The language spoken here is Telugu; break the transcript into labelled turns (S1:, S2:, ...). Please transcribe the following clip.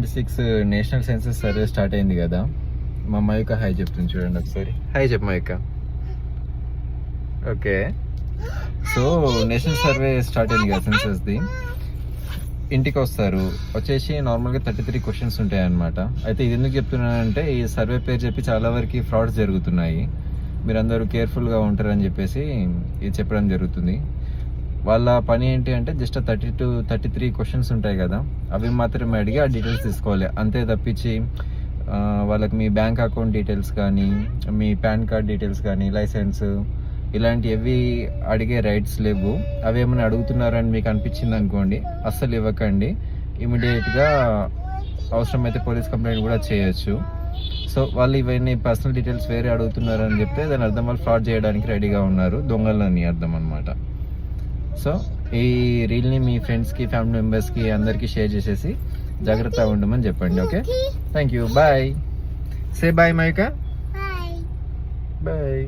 S1: 2026 నేషనల్ సెన్సస్ సర్వే స్టార్ట్ అయింది కదా. మా మయూక హాయ్ చెప్తుంది చూడండి ఒకసారి. హాయ్ చెప్పు Mayuka. Okay, so national survey start అయింది కదా సెన్సస్ది. ఇంటికి వస్తారు, వచ్చేసి నార్మల్గా 33 క్వశ్చన్స్ ఉంటాయి అన్నమాట. అయితే ఇది ఎందుకు చెప్తున్నానంటే ఈ సర్వే పేరు చెప్పి చాలా వరకు ఫ్రాడ్స్ జరుగుతున్నాయి. మీరందరూ కేర్ఫుల్గా ఉంటారని చెప్పేసి ఇది చెప్పడం జరుగుతుంది. వాళ్ళ పని ఏంటి అంటే జస్ట్ 33 క్వశ్చన్స్ ఉంటాయి కదా, అవి మాత్రమే అడిగి ఆ డీటెయిల్స్ తీసుకోవాలి అంతే. తప్పించి వాళ్ళకి మీ బ్యాంక్ అకౌంట్ డీటెయిల్స్ కానీ, మీ పాన్ కార్డ్ డీటెయిల్స్ కానీ, లైసెన్స్ ఇలాంటివి అడిగే రైట్స్ లేవు. అవి ఏమైనా అడుగుతున్నారని మీకు అనిపించింది అనుకోండి, అస్సలు ఇవ్వకండి. ఇమీడియట్గా అవసరమైతే పోలీస్ కంప్లైంట్ కూడా చేయొచ్చు. సో వాళ్ళు ఇవన్నీ పర్సనల్ డీటెయిల్స్ వేరే అడుగుతున్నారని చెప్తే దాని అర్థం వాళ్ళు ఫ్రాడ్ చేయడానికి రెడీగా ఉన్నారు, దొంగలని అర్థం అనమాట. సో ఈ రీల్ని మీ ఫ్రెండ్స్కి, ఫ్యామిలీ మెంబర్స్కి అందరికీ షేర్ చేసేసి జాగ్రత్తగా ఉండమని చెప్పండి. Okay, thank you, bye. Say bye మైకా. బాయ్.